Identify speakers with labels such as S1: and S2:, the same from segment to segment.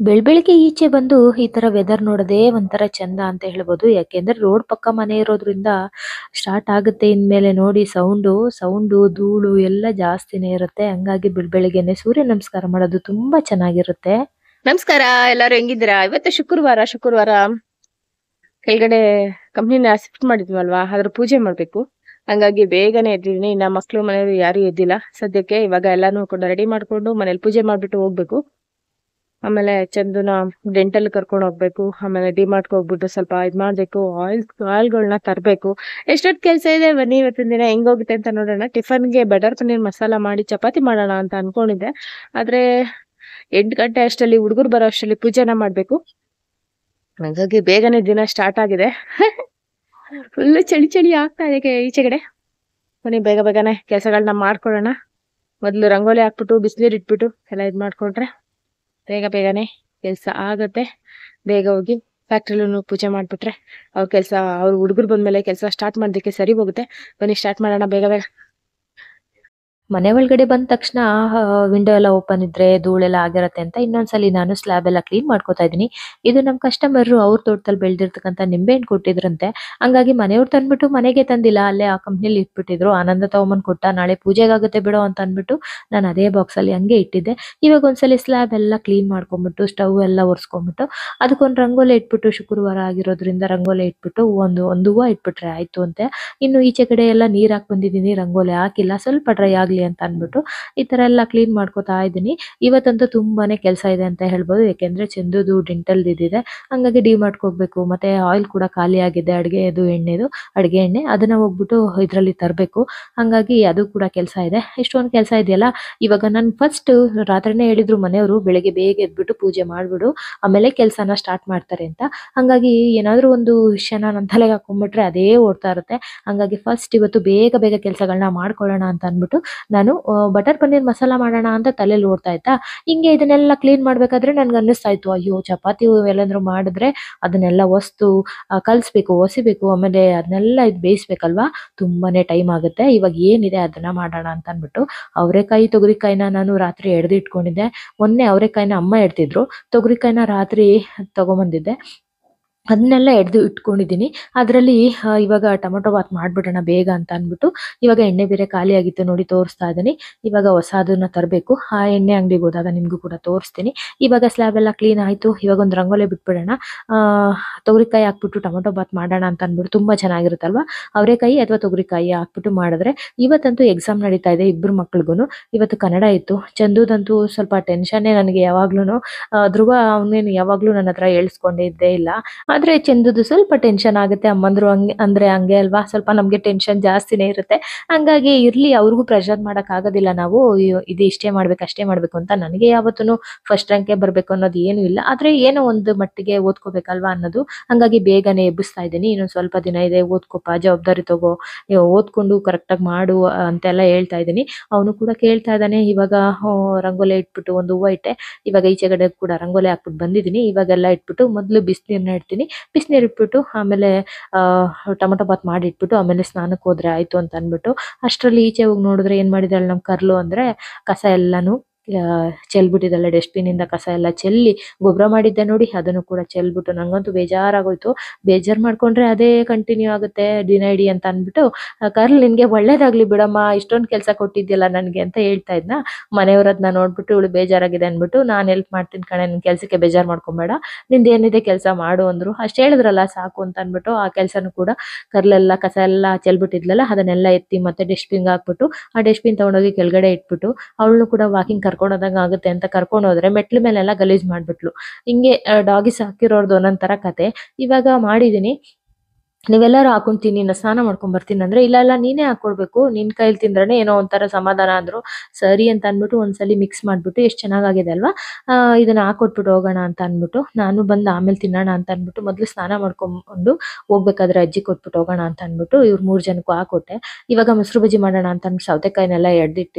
S1: ಬೆಳಬೆಳಗ್ಗೆ ಈಚೆ ಬಂದು ಈ ತರ ವೆದರ್ ನೋಡೋದೇ ಒಂಥರ ಚಂದ ಅಂತ ಹೇಳ್ಬೋದು. ಯಾಕೆಂದ್ರೆ ರೋಡ್ ಪಕ್ಕ ಮನೆ ಇರೋದ್ರಿಂದ ಸ್ಟಾರ್ಟ್ ಆಗುತ್ತೆ ಇನ್ಮೇಲೆ ನೋಡಿ ಸೌಂಡು ಧೂಳು ಎಲ್ಲ ಜಾಸ್ತಿನೇ ಇರುತ್ತೆ. ಹಂಗಾಗಿ ಬೆಳಬೆಳಗ್ಗೆನೆ ಸೂರ್ಯ ನಮಸ್ಕಾರ ಮಾಡೋದು ತುಂಬಾ ಚೆನ್ನಾಗಿರುತ್ತೆ.
S2: ನಮಸ್ಕಾರ, ಎಲ್ಲಾರು ಹೆಂಗಿದ್ದೀರಾ? ಇವತ್ತು ಶುಕ್ರವಾರ ಕೆಳಗಡೆ ಕಂಪ್ನಿನ ಶಿಫ್ಟ್ ಮಾಡಿದ್ವಲ್ವಾ, ಅದ್ರ ಪೂಜೆ ಮಾಡ್ಬೇಕು. ಹಂಗಾಗಿ ಬೇಗನೆ ಎದ್ದಿದೀನಿ. ಇನ್ನ ಮಕ್ಳು ಮನೆಯವರು ಯಾರು ಎದ್ದಿಲ್ಲ ಸದ್ಯಕ್ಕೆ. ಇವಾಗ ಎಲ್ಲಾನು ರೆಡಿ ಮಾಡ್ಕೊಂಡು ಮನೇಲಿ ಪೂಜೆ ಮಾಡ್ಬಿಟ್ಟು ಹೋಗ್ಬೇಕು. ಆಮೇಲೆ ಚಂದುನ ಡೆಂಟಲ್ ಕರ್ಕೊಂಡು ಹೋಗ್ಬೇಕು. ಆಮೇಲೆ ಡಿಮಾರ್ಟ್ಗೆ ಹೋಗ್ಬಿಟ್ಟು ಸ್ವಲ್ಪ ಇದ್ ಮಾಡ್ಬೇಕು, ಆಯಿಲ್ಗಳನ್ನ ತರಬೇಕು. ಎಷ್ಟೊತ್ತು ಕೆಲಸ ಇದೆ. ಬನ್ನಿ ಇವತ್ತಿನ ದಿನ ಹೆಂಗೋಗುತ್ತೆ ಅಂತ ನೋಡೋಣ. ಟಿಫನ್ಗೆ ಬಟರ್ ಪನ್ನೀರ್ ಮಸಾಲ ಮಾಡಿ ಚಪಾತಿ ಮಾಡೋಣ ಅಂತ ಅನ್ಕೊಂಡಿದ್ದೆ. ಆದ್ರೆ 8 ಗಂಟೆ ಅಷ್ಟರಲ್ಲಿ ಹುಡುಗರು ಬರೋ ಅಷ್ಟರಲ್ಲಿ ಪೂಜೆನ ಮಾಡ್ಬೇಕು. ಹಾಗಾಗಿ ಬೇಗನೆ ದಿನ ಸ್ಟಾರ್ಟ್ ಆಗಿದೆ. ಫುಲ್ ಚಳಿ ಆಗ್ತಾ ಇದೆ ಈಚೆಗಡೆ. ಬನ್ನಿ ಬೇಗನೆ ಕೆಲಸಗಳನ್ನ ಮಾಡ್ಕೊಳ್ಳೋಣ. ಮೊದ್ಲು ರಂಗೋಲಿ ಹಾಕ್ಬಿಟ್ಟು ಬಿಸಿನೀರ್ ಇಟ್ಬಿಟ್ಟು ಎಲ್ಲ ಇದ್ ಮಾಡ್ಕೊಂಡ್ರೆ ಬೇಗನೆ ಕೆಲಸ ಆಗತ್ತೆ. ಬೇಗ ಹೋಗಿ ಫ್ಯಾಕ್ಟ್ರಿಲೂ ಪೂಜೆ ಮಾಡ್ಬಿಟ್ರೆ ಅವ್ರ ಹುಡುಗರು ಬಂದ್ಮೇಲೆ ಕೆಲಸ ಸ್ಟಾರ್ಟ್ ಮಾಡೋದಕ್ಕೆ ಸರಿ ಹೋಗುತ್ತೆ. ಬನ್ನಿ ಸ್ಟಾರ್ಟ್ ಮಾಡೋಣ ಬೇಗ.
S1: ಮನೆ ಒಳಗಡೆ ಬಂದ ತಕ್ಷಣ ವಿಂಡೋ ಎಲ್ಲ ಓಪನ್ ಇದ್ರೆ ಧೂಳೆಲ್ಲ ಆಗಿರತ್ತೆ ಅಂತ ಇನ್ನೊಂದ್ಸಲಿ ನಾನು ಸ್ಲ್ಯಾಬ್ ಎಲ್ಲ ಕ್ಲೀನ್ ಮಾಡ್ಕೊತಾ ಇದೀನಿ. ಇದು ನಮ್ ಕಸ್ಟಮರ್ ಅವ್ರ ತೋಟದಲ್ಲಿ ಬೆಳೆದಿರ್ತಕ್ಕಂಥ ನಿಂಬೆಹಣ್ಣು ಕೊಟ್ಟಿದ್ರಂತೆ. ಹಂಗಾಗಿ ಮನೆಯವ್ರು ತಂದ್ಬಿಟ್ಟು ಮನೆಗೆ ತಂದಿಲ್ಲ, ಅಲ್ಲೇ ಆ ಕಂಪ್ನಿಲಿ ಇಟ್ಬಿಟ್ಟಿದ್ರು. ಆನಂದ ತಗೊಂಬಂದ್ ಕೊಟ್ಟ, ನಾಳೆ ಪೂಜೆಗಾಗುತ್ತೆ ಬಿಡೋ ಅಂತ ಅಂದ್ಬಿಟ್ಟು ನಾನು ಅದೇ ಬಾಕ್ಸ್ ಅಲ್ಲಿ ಹಂಗೆ ಇಟ್ಟಿದ್ದೆ. ಇವಾಗ ಒಂದ್ಸಲಿ ಸ್ಲ್ಯಾಬ್ ಎಲ್ಲ ಕ್ಲೀನ್ ಮಾಡ್ಕೊಂಡ್ಬಿಟ್ಟು ಸ್ಟವ್ ಎಲ್ಲ ಒರೆಸ್ಕೊಂಡ್ಬಿಟ್ಟು ಅದಕ್ಕೊಂದು ರಂಗೋಲಿ ಇಟ್ಬಿಟ್ಟು, ಶುಕ್ರವಾರ ಆಗಿರೋದ್ರಿಂದ ರಂಗೋಲಿ ಇಟ್ಬಿಟ್ಟು ಒಂದು ಹೂವ ಇಟ್ಬಿಟ್ರೆ ಆಯ್ತು ಅಂತೆ. ಇನ್ನು ಈಚೆ ಕಡೆ ಎಲ್ಲ ನೀರ್ ಹಾಕ್ ಬಂದಿದೀನಿ, ರಂಗೋಲಿ ಹಾಕಿಲ್ಲ, ಸ್ವಲ್ಪ ಡ್ರೈ ಆಗ್ಲಿ ಅಂತ ಅನ್ಬಿಟ್ಟು ಈ ತರ ಎಲ್ಲ ಕ್ಲೀನ್ ಮಾಡ್ಕೊತಾ ಇದ್ದೀನಿ. ಇವತ್ತಂತೂ ತುಂಬಾನೇ ಕೆಲಸ ಇದೆ ಅಂತ ಹೇಳ್ಬೋದು. ಯಾಕೆಂದ್ರೆ ಚಂದುದು ಡೆಂಟಲ್ ಇದಿದೆ. ಹಂಗಾಗಿ ಡಿಮಾರ್ಟ್ಗೆ ಹೋಗ್ಬೇಕು. ಮತ್ತೆ ಆಯಿಲ್ ಕೂಡ ಖಾಲಿ ಆಗಿದೆ, ಅಡಿಗೆ ಎಣ್ಣೆ ಅದನ್ನ ಹೋಗ್ಬಿಟ್ಟು ಇದ್ರಲ್ಲಿ ತರಬೇಕು. ಹಂಗಾಗಿ ಅದು ಕೂಡ ಕೆಲಸ ಇದೆ. ಇಷ್ಟೊಂದು ಕೆಲಸ ಇದೆಯಲ್ಲ. ಇವಾಗ ನಾನು ಫಸ್ಟ್ ರಾತ್ರಿನೇ ಹೇಳಿದ್ರು ಮನೆಯವರು, ಬೆಳಿಗ್ಗೆ ಬೇಗ ಎದ್ಬಿಟ್ಟು ಪೂಜೆ ಮಾಡ್ಬಿಡು, ಆಮೇಲೆ ಕೆಲಸನ ಸ್ಟಾರ್ಟ್ ಮಾಡ್ತಾರೆ ಅಂತ. ಹಂಗಾಗಿ ಏನಾದ್ರೂ ಒಂದು ವಿಷಯನ ನನ್ನ ತಲೆಗೆ ಹಾಕೊಂಡ್ಬಿಟ್ರೆ ಅದೇ ಓಡ್ತಾ ಇರುತ್ತೆ. ಹಂಗಾಗಿ ಫಸ್ಟ್ ಇವತ್ತು ಬೇಗ ಕೆಲಸಗಳನ್ನ ಮಾಡ್ಕೊಳ್ಳೋಣ ಅಂತ ಅನ್ಬಿಟ್ಟು ನಾನು ಬಟರ್ ಪನ್ನೀರ್ ಮಸಾಲ ಮಾಡೋಣ ಅಂತ ತಲೆಯಲ್ಲಿ ಓಡ್ತಾ ಇತ್ತಾ. ಹಿಂಗೆ ಇದನ್ನೆಲ್ಲ ಕ್ಲೀನ್ ಮಾಡ್ಬೇಕಾದ್ರೆ ನನ್ಗೆ ಅನ್ನಿಸ್ತಾ ಇತ್ತು, ಅಯ್ಯೋ ಚಪಾತಿ ಎಲ್ಲಾದ್ರೂ ಮಾಡಿದ್ರೆ ಅದನ್ನೆಲ್ಲ ಕಲ್ಸ್ಬೇಕು, ಒಸಿಬೇಕು, ಆಮೇಲೆ ಅದನ್ನೆಲ್ಲ ಬೇಯಿಸ್ಬೇಕಲ್ವಾ, ತುಂಬಾನೇ ಟೈಮ್ ಆಗುತ್ತೆ. ಇವಾಗ ಏನಿದೆ ಅದನ್ನ ಮಾಡೋಣ ಅಂತ ಅನ್ಬಿಟ್ಟು ಅವರೆಕಾಯಿ ತೊಗರಿಕಾಯಿನ ನಾನು ರಾತ್ರಿ ಎಡ್ದಿಟ್ಕೊಂಡಿದ್ದೆ. ಮೊನ್ನೆ ಅವರೆಕಾಯಿನ ಅಮ್ಮ ಎಡ್ತಿದ್ರು, ತೊಗರಿಕಾಯಿನ ರಾತ್ರಿ ತಗೊಂಬಂದಿದ್ದೆ. ಅದನ್ನೆಲ್ಲ ಇಟ್ಕೊಂಡಿದ್ದೀನಿ. ಅದರಲ್ಲಿ ಇವಾಗ ಟೊಮೊಟೊ ಬಾತ್ ಮಾಡ್ಬಿಡೋಣ ಬೇಗ ಅಂತ ಅನ್ಬಿಟ್ಟು ಇವಾಗ ಎಣ್ಣೆ ಬೇರೆ ಖಾಲಿ ಆಗಿತ್ತು ನೋಡಿ, ತೋರಿಸ್ತಾ ಇದ್ದೀನಿ. ಇವಾಗ ಹೊಸದನ್ನ ತರಬೇಕು. ಆ ಎಣ್ಣೆ ಅಂಗಡಿಗೆ ಹೋದಾಗ ನಿಮ್ಗೂ ಕೂಡ ತೋರಿಸ್ತೀನಿ. ಇವಾಗ ಸ್ಲ್ಯಾಬ್ ಎಲ್ಲ ಕ್ಲೀನ್ ಆಯ್ತು. ಇವಾಗ ಒಂದು ರಂಗೋಲಿ ಬಿಟ್ಬಿಡೋಣ. ತೊಗರಿಕಾಯಿ ಹಾಕ್ಬಿಟ್ಟು ಟೊಮೊಟೊ ಬಾತ್ ಮಾಡೋಣ ಅಂತ ಅನ್ಬಿಟ್ಟು ತುಂಬಾ ಚೆನ್ನಾಗಿರುತ್ತಲ್ವಾ. ಅವರೆಕಾಯಿ ಅಥವಾ ತೊಗರಿಕಾಯಿ ಹಾಕ್ಬಿಟ್ಟು ಮಾಡಿದ್ರೆ. ಇವತ್ತಂತೂ ಎಕ್ಸಾಮ್ ನಡೀತಾ ಇದೆ ಇಬ್ರು ಮಕ್ಳಿಗೂ. ಇವತ್ತು ಕನ್ನಡ ಇತ್ತು. ಚಂದುದಂತೂ ಸ್ವಲ್ಪ ಟೆನ್ಷನ್ನೇ ನನಗೆ ಯಾವಾಗ್ಲೂ. ಧ್ರುವ ಅವನೇನು ಯಾವಾಗ್ಲೂ ನನ್ನ ಹತ್ರ ಹೇಳ್ಸ್ಕೊಂಡೇ ಇದ್ದೇ ಇಲ್ಲ. ಆದ್ರೆ ಚಂದುದು ಸ್ವಲ್ಪ ಟೆನ್ಷನ್ ಆಗುತ್ತೆ. ಅಮ್ಮಂದ್ರು ಹಂಗೆ ಅಲ್ವಾ, ಸ್ವಲ್ಪ ನಮ್ಗೆ ಟೆನ್ಷನ್ ಜಾಸ್ತಿನೇ ಇರುತ್ತೆ. ಹಂಗಾಗಿ ಇರ್ಲಿ, ಅವ್ರಿಗೂ ಪ್ರೆಷರ್ ಮಾಡಕ್ ಆಗೋದಿಲ್ಲ ನಾವು. ಇದು ಇಷ್ಟೇ ಮಾಡ್ಬೇಕು ಅಷ್ಟೇ ಮಾಡ್ಬೇಕು ಅಂತ. ನನಗೆ ಯಾವತ್ತೂ ಫಸ್ಟ್ ರ್ಯಾಂಕೇ ಬರ್ಬೇಕು ಅನ್ನೋದು ಏನು ಇಲ್ಲ. ಆದ್ರೆ ಏನೋ ಒಂದು ಮಟ್ಟಿಗೆ ಓದ್ಕೋಬೇಕಲ್ವಾ ಅನ್ನೋದು. ಹಂಗಾಗಿ ಬೇಗನೆ ಎಬ್ಬಿಸ್ತಾ ಇದ್ದೀನಿ. ಇನ್ನೊಂದು ಸ್ವಲ್ಪ ದಿನ ಇದೆ, ಓದ್ಕೋಪ, ಜವಾಬ್ದಾರಿ ತಗೋ, ಓದ್ಕೊಂಡು ಕರೆಕ್ಟಾಗಿ ಮಾಡು ಅಂತೆಲ್ಲ ಹೇಳ್ತಾ ಇದ್ದೀನಿ. ಅವನು ಕೂಡ ಕೇಳ್ತಾ ಇದ್ದಾನೆ. ಇವಾಗ ರಂಗೋಲಿ ಇಟ್ಬಿಟ್ಟು ಒಂದು ಹೂವು ಇಟ್ಟೆ. ಇವಾಗ ಈಚೆ ಕಡೆ ಕೂಡ ರಂಗೋಲಿ ಹಾಕ್ಬಿಟ್ಟು ಬಂದಿದ್ದೀನಿ. ಇವಾಗೆಲ್ಲ ಇಟ್ಬಿಟ್ಟು ಮೊದಲು ಬಿಸಿನೀರನ್ನ ಇಡ್ತೀನಿ. ಬಿಸಿನೀರು ಇಟ್ಬಿಟ್ಟು ಆಮೇಲೆ ಟೊಮೊಟೊ ಬಾತ್ ಮಾಡಿ ಇಟ್ಬಿಟ್ಟು ಆಮೇಲೆ ಸ್ನಾನಕ್ಕೆ ಹೋದ್ರೆ ಆಯ್ತು ಅಂತ ಅನ್ಬಿಟ್ಟು ಅಷ್ಟರಲ್ಲಿ ಈಚೆ ಹೋಗಿ ನೋಡಿದ್ರೆ ಏನ್ ಮಾಡಿದಾಳೆ ನಮ್ ಕರ್ಲು ಅಂದ್ರೆ, ಕಸ ಎಲ್ಲಾನು ಚೆಲ್ಬಿಟ್ಟಿದ್ದಾಳೆ. ಡಸ್ಟ್ಬಿನ್ ಇಂದ ಕಸ ಎಲ್ಲ ಚೆಲ್ಲಿ ಗೊಬ್ಬರ ಮಾಡಿದ್ದೆ ನೋಡಿ, ಅದನ್ನು ಕೂಡ ಚೆಲ್ಬಿಟ್ಟು ನಂಗಂತೂ ಬೇಜಾರಾಗೋಯ್ತು. ಬೇಜಾರ್ ಮಾಡ್ಕೊಂಡ್ರೆ ಅದೇ ಕಂಟಿನ್ಯೂ ಆಗುತ್ತೆ ದಿನ ಇಡೀ ಅಂತ ಅನ್ಬಿಟ್ಟು, ಕರ್ಲ್ ನಿನ್ಗೆ ಒಳ್ಳೇದಾಗ್ಲಿ ಬಿಡಮ್ಮ, ಇಷ್ಟೊಂದು ಕೆಲಸ ಕೊಟ್ಟಿದ್ಯಲ್ಲ ನನ್ಗೆ ಅಂತ ಹೇಳ್ತಾ ಇದ್ನ. ಮನೆಯವ್ರದ್ನ ನೋಡ್ಬಿಟ್ಟು ಇವಳು ಬೇಜಾರಾಗಿದೆ ಅನ್ಬಿಟ್ಟು, ನಾನ್ ಹೆಲ್ಪ್ ಮಾಡ್ತೀನಿ ಕಣೆ, ನಿನ್ ಕೆಲ್ಸಕ್ಕೆ ಬೇಜಾರ್ ಮಾಡ್ಕೊಂಬೇಡ, ನಿಂದೇನಿದೆ ಕೆಲಸ ಮಾಡು ಅಂದ್ರು. ಅಷ್ಟ್ ಹೇಳಿದ್ರಲ್ಲ ಸಾಕು ಅಂತ ಅನ್ಬಿಟ್ಟು ಆ ಕೆಲ್ಸನೂ ಕೂಡ ಕರ್ಲೆಲ್ಲ ಕಸ ಎಲ್ಲ ಚೆಲ್ಬಿಟ್ಟಿದ್ಲಲ್ಲ ಅದನ್ನೆಲ್ಲ ಎತ್ತಿ ಮತ್ತೆ ಡಸ್ಟ್ಬಿನ್ ಹಾಕ್ಬಿಟ್ಟು ಆ ಡಸ್ಟ್ಬಿನ್ ತಗೊಂಡೋಗಿ ಕೆಳಗಡೆ ಇಟ್ಬಿಟ್ಟು ಅವಳನ್ನು ಕೂಡ ವಾಕಿಂಗ್ ಕರ್ಕೊಂಡು ಹೋದಂಗ ಆಗುತ್ತೆ ಅಂತ ಕರ್ಕೊಂಡು ಹೋದ್ರೆ ಮೆಟ್ಲ ಮೇಲೆಲ್ಲ ಗಲೀಜ್ ಮಾಡ್ಬಿಟ್ಲು. ಹಿಂಗೆ ಡಾಗಿಸ್ ಹಾಕಿರೋರ್ದು ಒಂದೊಂದ್ ತರ ಕತೆ. ಇವಾಗ ಮಾಡಿದೀನಿ. ನೀವೆಲ್ಲರೂ ಹಾಕೊಂತೀನಿ, ನಾ ಸ್ನಾನ ಮಾಡ್ಕೊಂಡ್ ಬರ್ತೀನಿ ಅಂದ್ರೆ, ಇಲ್ಲ ನೀನೇ ಹಾಕೊಡ್ಬೇಕು, ನಿನ್ ಕೈಲಿ ತಿಂದ್ರೇನೆ ಏನೋ ಒಂಥರ ಸಮಾಧಾನ ಅಂದ್ರು. ಸರಿ ಅಂತ ಅನ್ಬಿಟ್ಟು ಒಂದ್ಸಲಿ ಮಿಕ್ಸ್ ಮಾಡ್ಬಿಟ್ಟು ಎಷ್ಟ್ ಚೆನ್ನಾಗಾಗಿದೆ ಅಲ್ವಾ, ಇದನ್ನ ಹಾಕೊಟ್ಬಿಟ್ಟು ಹೋಗೋಣ ಅಂತ ಅನ್ಬಿಟ್ಟು ನಾನು ಬಂದು ಆಮೇಲೆ ತಿನ್ನೋಣ ಅಂತ ಅನ್ಬಿಟ್ಟು ಮೊದ್ಲು ಸ್ನಾನ ಮಾಡ್ಕೊಂಡು ಹೋಗ್ಬೇಕಾದ್ರೆ ಅಜ್ಜಿ ಕೊಟ್ಬಿಟ್ಟು ಹೋಗೋಣ ಅಂತ ಅನ್ಬಿಟ್ಟು ಇವ್ರು 3 ಜನಕ್ಕೂ ಹಾಕೊಟ್ಟೆ. ಇವಾಗ ಮೊಸರು ಬಜ್ಜಿ ಮಾಡೋಣ ಅಂತ ಅನ್ಬಿಟ್ಟು ಸೌತೆಕಾಯಿನೆಲ್ಲ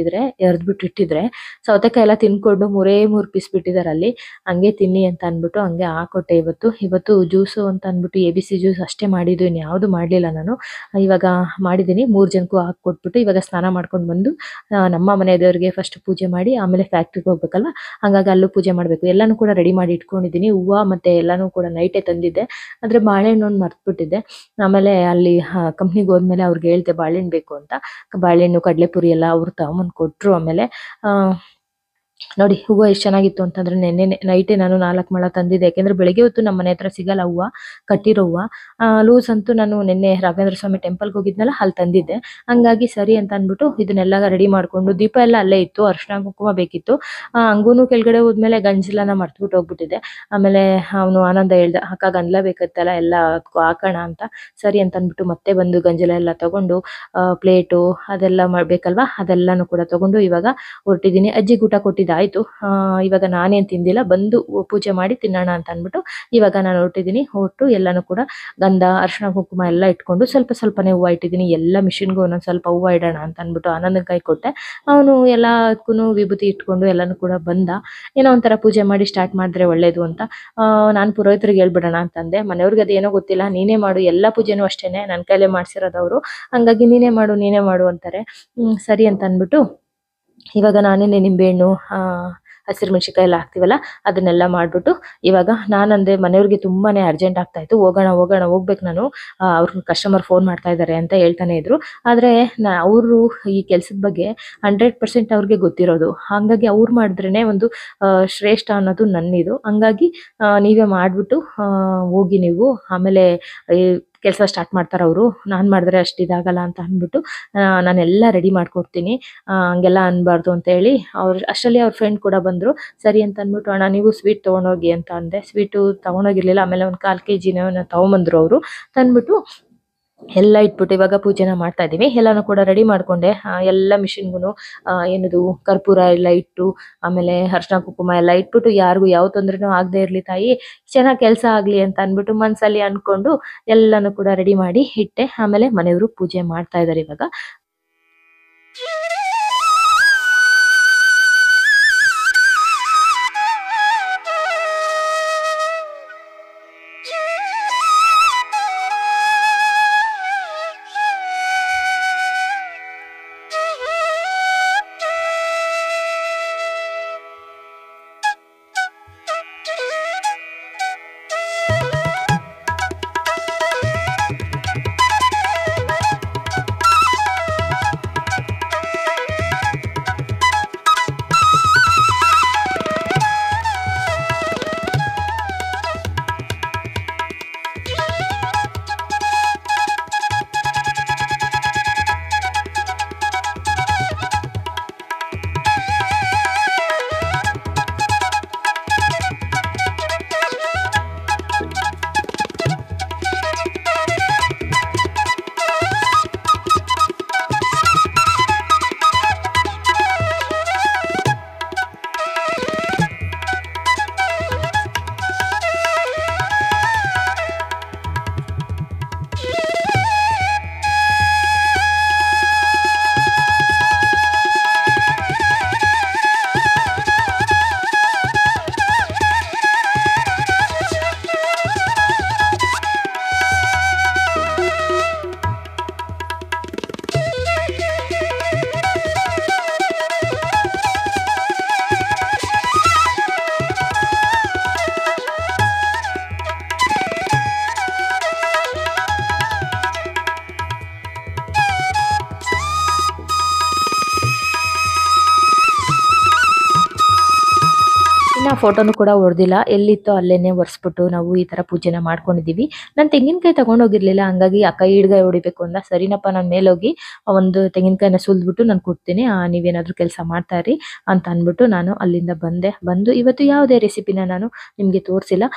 S1: ಎರ್ದ್ಬಿಟ್ಟು ಇಟ್ಟಿದ್ರೆ ಸೌತೆಕಾಯಿ ಎಲ್ಲ ತಿನ್ಕೊಂಡು 3 ಪೀಸ್ ಬಿಟ್ಟಿದಾರೆ ಅಲ್ಲಿ. ಹಂಗೆ ತಿನ್ನಿ ಅಂತ ಅನ್ಬಿಟ್ಟು ಹಂಗೆ ಹಾಕೊಟ್ಟೆ. ಇವತ್ತು ಜ್ಯೂಸು ಅಂತ ಅನ್ಬಿಟ್ಟು ABC ಜ್ಯೂಸ್ ಅಷ್ಟೇ ಮಾಡಿದ್ದು, ಇನ್ಯಾವುದು ಮಾಡಲಿಲ್ಲ ನಾನು. ಇವಾಗ ಮಾಡಿದ್ದೀನಿ, 3 ಜನಕ್ಕೂ ಹಾಕ್ಕೊಟ್ಬಿಟ್ಟು ಇವಾಗ ಸ್ನಾನ ಮಾಡ್ಕೊಂಡು ಬಂದು ನಮ್ಮ ಮನೆ ದೇವರಿಗೆ ಫಸ್ಟ್ ಪೂಜೆ ಮಾಡಿ ಆಮೇಲೆ ಫ್ಯಾಕ್ಟ್ರಿಗೆ ಹೋಗ್ಬೇಕಲ್ಲ, ಹಾಗಾಗಿ ಅಲ್ಲೂ ಪೂಜೆ ಮಾಡಬೇಕು. ಎಲ್ಲನೂ ಕೂಡ ರೆಡಿ ಮಾಡಿ ಇಟ್ಕೊಂಡಿದ್ದೀನಿ. ಹೂವು ಮತ್ತು ಎಲ್ಲನೂ ಕೂಡ ನೈಟೇ ತಂದಿದ್ದೆ, ಆದರೆ ಬಾಳೆಹಣ್ಣು ಒಂದು ಮರ್ತ್ಬಿಟ್ಟಿದ್ದೆ. ಆಮೇಲೆ ಅಲ್ಲಿ ಕಂಪ್ನಿಗೆ ಹೋದ್ಮೇಲೆ ಅವ್ರಿಗೆ ಹೇಳ್ದೆ ಬಾಳೆಹಣ್ಣು ಬೇಕು ಅಂತ. ಬಾಳೆಹಣ್ಣು ಕಡಲೆಪುರಿ ಎಲ್ಲ ಅವ್ರು ತಗೊಂಬಂದು ಕೊಟ್ಟರು. ಆಮೇಲೆ ನೋಡಿ ಹೂವು ಎಷ್ಟು ಚೆನ್ನಾಗಿತ್ತು ಅಂತಂದ್ರೆ ನೆನ್ನೆ ನೈಟೇ ನಾನು 4 ಮೊಳ ತಂದಿದ್ದೆ. ಯಾಕೆಂದ್ರೆ ಬೆಳಗ್ಗೆ ಹೊತ್ತು ನಮ್ಮ ಮನೆ ಹತ್ರ ಸಿಗಲ್ಲ ಹೂವು, ಕಟ್ಟಿರೋ ಹೂವು. ಲೂಸ್ ಅಂತೂ ನಾನು ನಿನ್ನೆ ರಾಘವೇಂದ್ರ ಸ್ವಾಮಿ ಟೆಂಪಲ್ಗೆ ಹೋಗಿದ್ನಲ್ಲ, ಅಲ್ಲಿ ತಂದಿದ್ದೆ. ಹಂಗಾಗಿ ಸರಿ ಅಂತ ಅಂದ್ಬಿಟ್ಟು ಇದನ್ನೆಲ್ಲ ರೆಡಿ ಮಾಡ್ಕೊಂಡು, ದೀಪ ಎಲ್ಲ ಅಲ್ಲೇ ಇತ್ತು, ಅರಿಶಿನ ಕುಂಕುಮ ಬೇಕಿತ್ತು. ಹಂಗೂ ಕೆಳಗಡೆ ಹೋದ್ಮೇಲೆ ಗಂಜಲನ ಮರ್ತ್ಬಿಟ್ಟು ಹೋಗ್ಬಿಟ್ಟಿದ್ದೆ. ಆಮೇಲೆ ಅವನು ಆನಂದ ಹೇಳ್ದ, ಅಕ್ಕ ಗಂಜಲ ಬೇಕತ್ತಲ್ಲ ಎಲ್ಲ ಹಾಕೋಣ ಅಂತ. ಸರಿ ಅಂತ ಅಂದ್ಬಿಟ್ಟು ಮತ್ತೆ ಬಂದು ಗಂಜಲ ಎಲ್ಲ ತಗೊಂಡು ಪ್ಲೇಟು ಅದೆಲ್ಲ ಮಾಡ್ಬೇಕಲ್ವಾ, ಅದೆಲ್ಲನೂ ಕೂಡ ತಗೊಂಡು ಇವಾಗ ಹೊರಟಿದ್ದೀನಿ. ಅಜ್ಜಿಗೆ ಊಟ ಕೊಟ್ಟಿದ್ದಾಯ್ತು. ಇವಾಗ ನಾನೇನು ತಿಂದಿಲ್ಲ, ಬಂದು ಪೂಜೆ ಮಾಡಿ ತಿನ್ನೋಣ ಅಂತ ಅಂದ್ಬಿಟ್ಟು ಇವಾಗ ನಾನು ಹೊರಟು ಎಲ್ಲಾನು ಕೂಡ ಗಂಧ ಅರಿಶಿನ ಕುಂಕುಮ ಎಲ್ಲ ಇಟ್ಕೊಂಡು ಸ್ವಲ್ಪನೇ ಹೂವು ಇಟ್ಟಿದ್ದೀನಿ. ಎಲ್ಲ ಮಿಷಿನ್ಗೂ ಒಂದೊಂದು ಸ್ವಲ್ಪ ಹೂವು ಇಡೋಣ ಅಂತ ಅಂದ್ಬಿಟ್ಟು ಆನಂದನ ಕೈ ಕೊಟ್ಟೆ. ಅವನು ಎಲ್ಲದಕ್ಕೂ ವಿಭೂತಿ ಇಟ್ಕೊಂಡು ಎಲ್ಲಾನು ಕೂಡ ಬಂದ. ಏನೋ ಒಂಥರ ಪೂಜೆ ಮಾಡಿ ಸ್ಟಾರ್ಟ್ ಮಾಡಿದ್ರೆ ಒಳ್ಳೇದು ಅಂತ ನಾನು ಪುರೋಹಿತರಿಗೆ ಹೇಳ್ಬಿಡೋಣ ಅಂತಂದೆ. ಮನೆಯವ್ರಿಗೆ ಅದೇನೋ ಗೊತ್ತಿಲ್ಲ, ನೀನೇ ಮಾಡು, ಎಲ್ಲ ಪೂಜೆನೂ ಅಷ್ಟೇನೆ ನನ್ನ ಕೈಲೇ ಮಾಡ್ಸಿರೋದವರು, ಹಂಗಾಗಿ ನೀನೇ ಮಾಡು ಅಂತಾರೆ. ಸರಿ ಅಂತ ಅಂದ್ಬಿಟ್ಟು ಇವಾಗ ನಾನೇನೆ ನಿಂಬೆಹಣ್ಣು ಹಸಿರು ಮೆಣಸಿನ್ಕಾಯಿ ಎಲ್ಲ ಹಾಕ್ತೀವಲ್ಲ ಅದನ್ನೆಲ್ಲ ಮಾಡಿಬಿಟ್ಟು ಇವಾಗ ನಾನಂದೆ ಮನೆಯವ್ರಿಗೆ ತುಂಬಾನೇ ಅರ್ಜೆಂಟ್ ಆಗ್ತಾ ಇತ್ತು, ಹೋಗ್ಬೇಕು ನಾನು, ಅವ್ರ ಕಸ್ಟಮರ್ ಫೋನ್ ಮಾಡ್ತಾ ಇದ್ದಾರೆ ಅಂತ ಹೇಳ್ತಾನೆ ಇದ್ರು. ಆದರೆ ಅವರು ಈ ಕೆಲಸದ ಬಗ್ಗೆ 100% ಅವ್ರಿಗೆ ಗೊತ್ತಿರೋದು, ಹಾಗಾಗಿ ಅವ್ರು ಮಾಡಿದ್ರೇ ಒಂದು ಶ್ರೇಷ್ಠ ಅನ್ನೋದು ನನ್ನಿದು. ಹಂಗಾಗಿ ನೀವೇ ಮಾಡಿಬಿಟ್ಟು ಹೋಗಿ ನೀವು, ಆಮೇಲೆ ಕೆಲಸ ಸ್ಟಾರ್ಟ್ ಮಾಡ್ತಾರೆ ಅವರು, ನಾನು ಮಾಡಿದ್ರೆ ಅಷ್ಟು ಇದಾಗಲ್ಲ ಅಂತ ಅಂದ್ಬಿಟ್ಟು ನಾನೆಲ್ಲ ರೆಡಿ ಮಾಡ್ಕೊಡ್ತೀನಿ, ಹಂಗೆಲ್ಲ ಅನ್ಬಾರ್ದು ಅಂತ ಹೇಳಿ ಅಷ್ಟರಲ್ಲಿ ಅವ್ರ ಫ್ರೆಂಡ್ ಕೂಡ ಬಂದರು. ಸರಿ ಅಂತ ಅಂದ್ಬಿಟ್ಟು ಅಣ್ಣ ನೀವು ಸ್ವೀಟ್ ತೊಗೊಂಡೋಗಿ ಅಂತ ಅಂದೆ. ಸ್ವೀಟು ತೊಗೊಂಡೋಗಿರ್ಲಿಲ್ಲ. ಆಮೇಲೆ ಒಂದು 1/4 kg ತೊಗೊಂಬಂದರು ಅವರು, ತಂದ್ಬಿಟ್ಟು ಎಲ್ಲ ಇಟ್ಬಿಟ್ಟು ಇವಾಗ ಪೂಜೆನ ಮಾಡ್ತಾ ಇದ್ದೀವಿ. ಎಲ್ಲನೂ ಕೂಡ ರೆಡಿ ಮಾಡ್ಕೊಂಡೆ. ಎಲ್ಲ ಮಿಷಿನ್ಗೂ ಏನದು ಕರ್ಪೂರ ಎಲ್ಲ ಇಟ್ಟು ಆಮೇಲೆ ಅರಿಶಿನ ಕುಂಕುಮ ಎಲ್ಲ ಇಟ್ಬಿಟ್ಟು ಯಾರಿಗೂ ಯಾವ ತೊಂದರೆನೂ ಆಗದೆ ಇರಲಿ ತಾಯಿ, ಚೆನ್ನಾಗಿ ಕೆಲಸ ಆಗಲಿ ಅಂತ ಅಂದ್ಬಿಟ್ಟು ಮನಸ್ಸಲ್ಲಿ ಅಂದ್ಕೊಂಡು ಎಲ್ಲನೂ ಕೂಡ ರೆಡಿ ಮಾಡಿ ಇಟ್ಟೆ. ಆಮೇಲೆ ಮನೆಯವರು ಪೂಜೆ ಮಾಡ್ತಾ ಇದ್ದಾರೆ ಇವಾಗ. ಫೋಟೋನು ಕೂಡ ಹೊಡೆದಿಲ್ಲ, ಎಲ್ಲಿತ್ತೋ ಅಲ್ಲೇನೆ ಒರೆಸ್ಬಿಟ್ಟು ನಾವು ಈ ತರ ಪೂಜೆನ ಮಾಡ್ಕೊಂಡಿದೀವಿ. ನಾನು ತೆಂಗಿನಕಾಯಿ ತಗೊಂಡೋಗಿರ್ಲಿಲ್ಲ, ಹಂಗಾಗಿ ಅಕ್ಕ ಈಡ್ಗಾಯಿ ಹೊಡಿಬೇಕು ಅಂದ. ಸರಿನಪ್ಪ ನಾನು ಮೇಲೋಗಿ ಒಂದು ತೆಂಗಿನಕಾಯಿನ ಸುಲ್ದ್ಬಿಟ್ಟು ನಾನು ಕೊಡ್ತೀನಿ, ನೀವೇನಾದ್ರೂ ಕೆಲಸ ಮಾಡ್ತಾ ಇರಿ ಅಂತ ಅಂದ್ಬಿಟ್ಟು ನಾನು ಅಲ್ಲಿಂದ ಬಂದು ಇವತ್ತು ಯಾವುದೇ ರೆಸಿಪಿನ ನಾನು ನಿಮಗೆ ತೋರಿಸಿಲ್ಲ.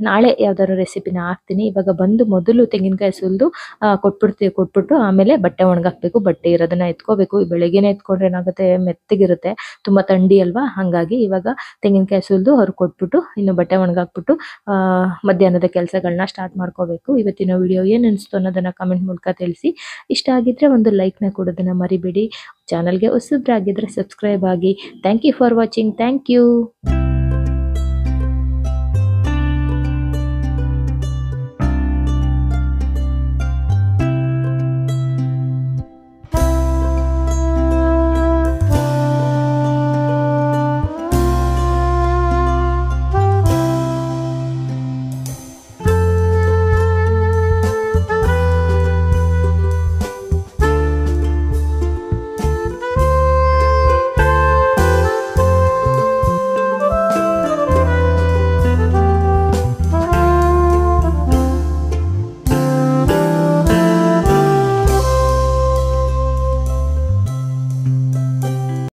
S1: ನಾಳೆ ಯಾವ್ದಾದ್ರು ರೆಸಿಪಿನ ಹಾಕ್ತೀನಿ. ಇವಾಗ ಬಂದು ಮೊದಲು ತೆಂಗಿನಕಾಯಿ ಸುಲಿದು ಕೊಟ್ಬಿಟ್ಟು ಆಮೇಲೆ ಬಟ್ಟೆ ಒಣಗಾಕ್ಬೇಕು. ಬಟ್ಟೆ ಇರೋದನ್ನ ಎತ್ಕೋಬೇಕು. ಬೆಳಗ್ಗೆನೆ ಎತ್ಕೊಂಡ್ರೆ ಏನಾಗುತ್ತೆ, ಮೆತ್ತಗಿರುತ್ತೆ, ತುಂಬಾ ಥಂಡಿ ಅಲ್ವಾ, ಹಂಗಾಗಿ ಇವಾಗ ತೆಂಗಿನಕಾಯಿ ಸುಲಿದು ಅವ್ರು ಕೊಟ್ಬಿಟ್ಟು ಇನ್ನು ಬಟ್ಟೆ ಒಣಗಾಕ್ಬಿಟ್ಟು ಮಧ್ಯಾಹ್ನದ ಕೆಲಸಗಳನ್ನ ಸ್ಟಾರ್ಟ್ ಮಾಡ್ಕೋಬೇಕು. ಇವತ್ತಿನ ವಿಡಿಯೋ ಏನು ಅನಿಸ್ತು ಅನ್ನೋದನ್ನ ಕಮೆಂಟ್ ಮೂಲಕ ತಿಳಿಸಿ. ಇಷ್ಟ ಆಗಿದ್ರೆ ಒಂದು ಲೈಕ್ನ ಕೊಡೋದನ್ನ ಮರಿಬೇಡಿ. ಚಾನಲ್ಗೆ ಹೊಸಬ್ರಾಗಿದ್ರೆ ಸಬ್ಸ್ಕ್ರೈಬ್ ಆಗಿ. Thank you for watching. Thank you.